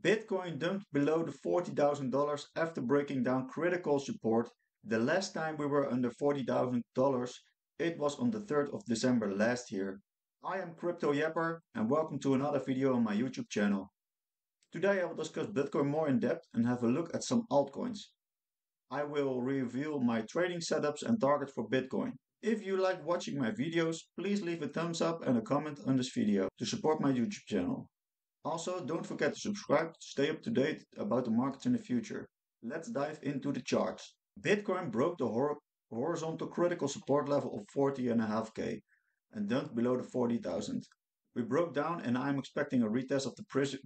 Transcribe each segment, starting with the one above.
Bitcoin dumped below the $40,000 after breaking down critical support. The last time we were under $40,000, it was on the 3rd of December last year. I am Crypto Yapper and welcome to another video on my YouTube channel. Today I will discuss Bitcoin more in depth and have a look at some altcoins. I will reveal my trading setups and targets for Bitcoin. If you like watching my videos, please leave a thumbs up and a comment on this video to support my YouTube channel. Also, don't forget to subscribe to stay up to date about the markets in the future. Let's dive into the charts. Bitcoin broke the horizontal critical support level of 40.5k and dumped below the 40,000. We broke down and I'm expecting a retest of the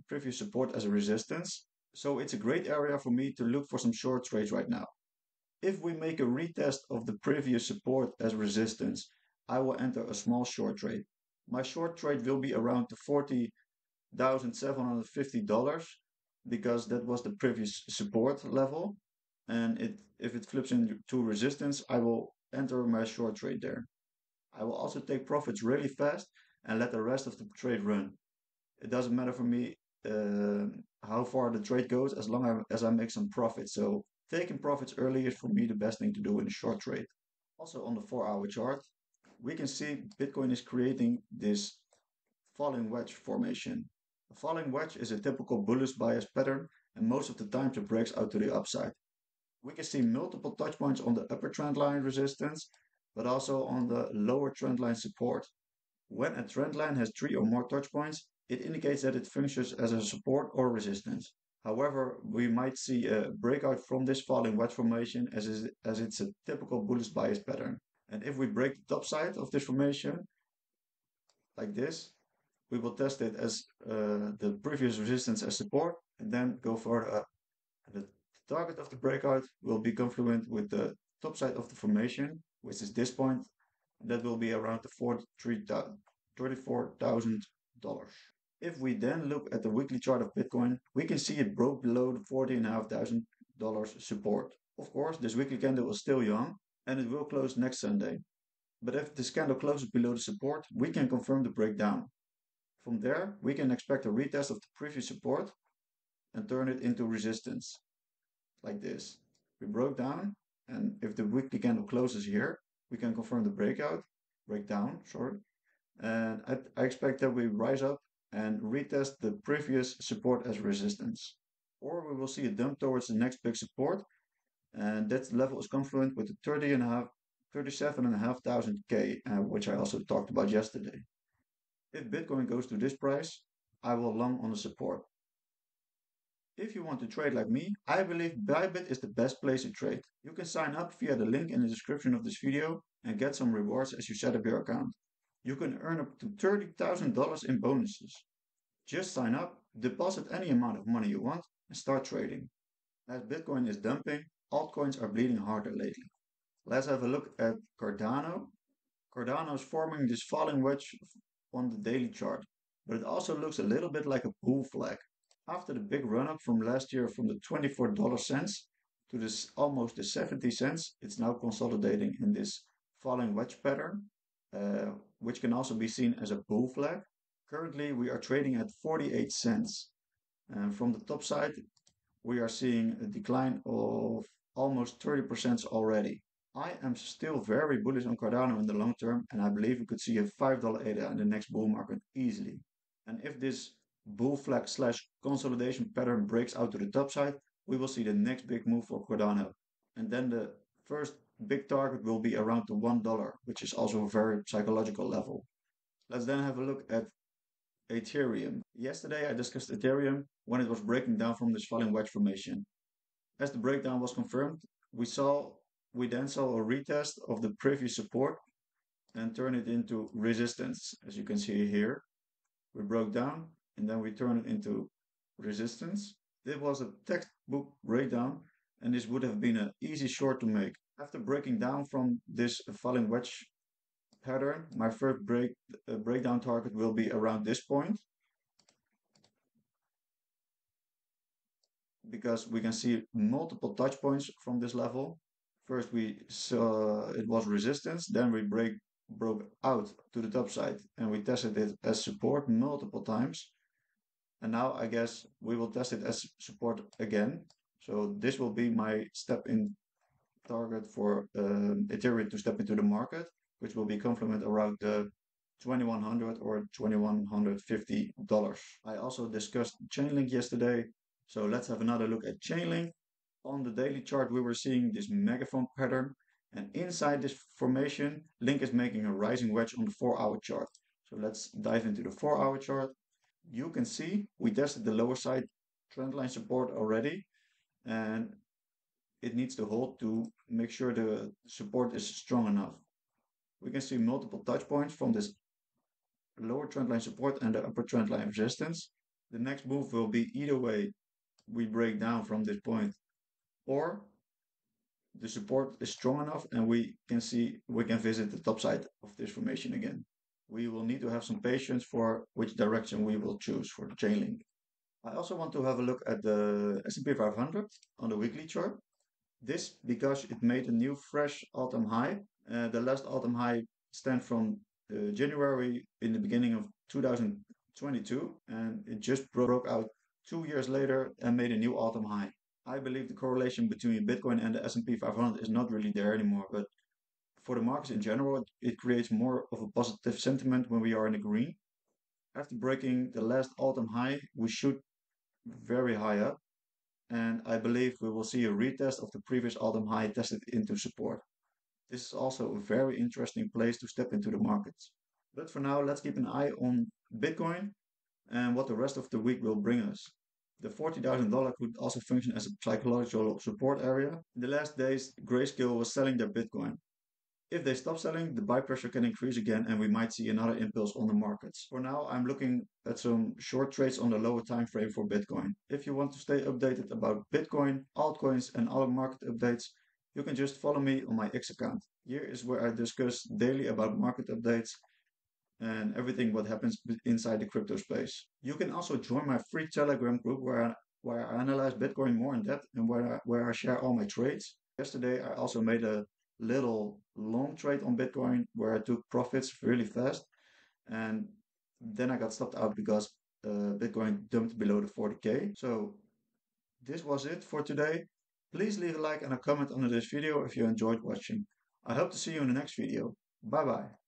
previous support as a resistance, so it's a great area for me to look for some short trades right now. If we make a retest of the previous support as resistance, I will enter a small short trade. My short trade will be around the $40,750 because that was the previous support level, and if it flips into resistance, I will enter my short trade there. I will also take profits really fast and let the rest of the trade run. It doesn't matter for me how far the trade goes as long as I make some profit. So taking profits early is for me the best thing to do in a short trade. Also on the 4-hour chart, we can see Bitcoin is creating this falling wedge formation. A falling wedge is a typical bullish bias pattern, and most of the times it breaks out to the upside. We can see multiple touch points on the upper trend line resistance, but also on the lower trend line support. When a trend line has 3 or more touch points, it indicates that it functions as a support or resistance. However, we might see a breakout from this falling wedge formation as it's a typical bullish bias pattern. And if we break the top side of this formation, like this, we will test it as the previous resistance as support and then go further up. The target of the breakout will be confluent with the top side of the formation, which is this point. That will be around the $34,000. If we then look at the weekly chart of Bitcoin, we can see it broke below the $40,500 support. Of course, this weekly candle is still young and it will close next Sunday. But if this candle closes below the support, we can confirm the breakdown. From there, we can expect a retest of the previous support and turn it into resistance, like this. We broke down, and if the weekly candle closes here, we can confirm the breakdown, and I expect that we rise up and retest the previous support as resistance. Or we will see a dump towards the next big support, and that level is confluent with the 37,500K, which I also talked about yesterday. If Bitcoin goes to this price, I will long on the support. If you want to trade like me, I believe Bybit is the best place to trade. You can sign up via the link in the description of this video and get some rewards as you set up your account. You can earn up to $30,000 in bonuses. Just sign up, deposit any amount of money you want, and start trading. As Bitcoin is dumping, altcoins are bleeding harder lately. Let's have a look at Cardano. Cardano is forming this falling wedge on the daily chart, but it also looks a little bit like a bull flag. After the big run up from last year from the 24 cents to this almost the 70 cents, it's now consolidating in this falling wedge pattern, which can also be seen as a bull flag. Currently, we are trading at 48 cents. And from the top side, we are seeing a decline of almost 30% already. I am still very bullish on Cardano in the long term, and I believe we could see a $5 ADA in the next bull market easily. And if this bull flag / consolidation pattern breaks out to the top side, we will see the next big move for Cardano. And then the first big target will be around the $1, which is also a very psychological level. Let's then have a look at Ethereum. Yesterday I discussed Ethereum when it was breaking down from this falling wedge formation. As the breakdown was confirmed, we then saw a retest of the previous support and turn it into resistance. As you can see here, we broke down and then we turn it into resistance. This was a textbook breakdown and this would have been an easy short to make. After breaking down from this falling wedge pattern, my first breakdown target will be around this point, because we can see multiple touch points from this level. First we saw it was resistance, then we broke out to the top side and we tested it as support multiple times. And now I guess we will test it as support again. So this will be my step in target for Ethereum to step into the market, which will be complement around the 2100 or $2150. I also discussed Chainlink yesterday. So let's have another look at Chainlink. On the daily chart, we were seeing this megaphone pattern. And inside this formation, Link is making a rising wedge on the 4-hour chart. So let's dive into the 4-hour chart. You can see we tested the lower side trendline support already, and it needs to hold to make sure the support is strong enough. We can see multiple touch points from this lower trendline support and the upper trendline resistance. The next move will be either way we break down from this point, or the support is strong enough and we can visit the top side of this formation again. We will need to have some patience for which direction we will choose for the Chainlink. I also want to have a look at the S&P 500 on the weekly chart. This because it made a new fresh all-time high. The last all-time high stand from January in the beginning of 2022, and it just broke out 2 years later and made a new all-time high. I believe the correlation between Bitcoin and the S&P 500 is not really there anymore, but for the markets in general, it creates more of a positive sentiment when we are in the green. After breaking the last all-time high, we shoot very high up, and I believe we will see a retest of the previous all-time high tested into support. This is also a very interesting place to step into the markets. But for now, let's keep an eye on Bitcoin and what the rest of the week will bring us. The $40,000 could also function as a psychological support area. In the last days, Grayscale was selling their Bitcoin. If they stop selling, the buy pressure can increase again and we might see another impulse on the markets. For now, I'm looking at some short trades on the lower time frame for Bitcoin. If you want to stay updated about Bitcoin, altcoins and other market updates, you can just follow me on my X account. Here is where I discuss daily about market updates and everything what happens inside the crypto space. You can also join my free Telegram group where I analyze Bitcoin more in depth and where I share all my trades. Yesterday, I also made a little long trade on Bitcoin where I took profits really fast, and then I got stopped out because Bitcoin dumped below the 40K. So this was it for today. Please leave a like and a comment under this video if you enjoyed watching. I hope to see you in the next video. Bye bye.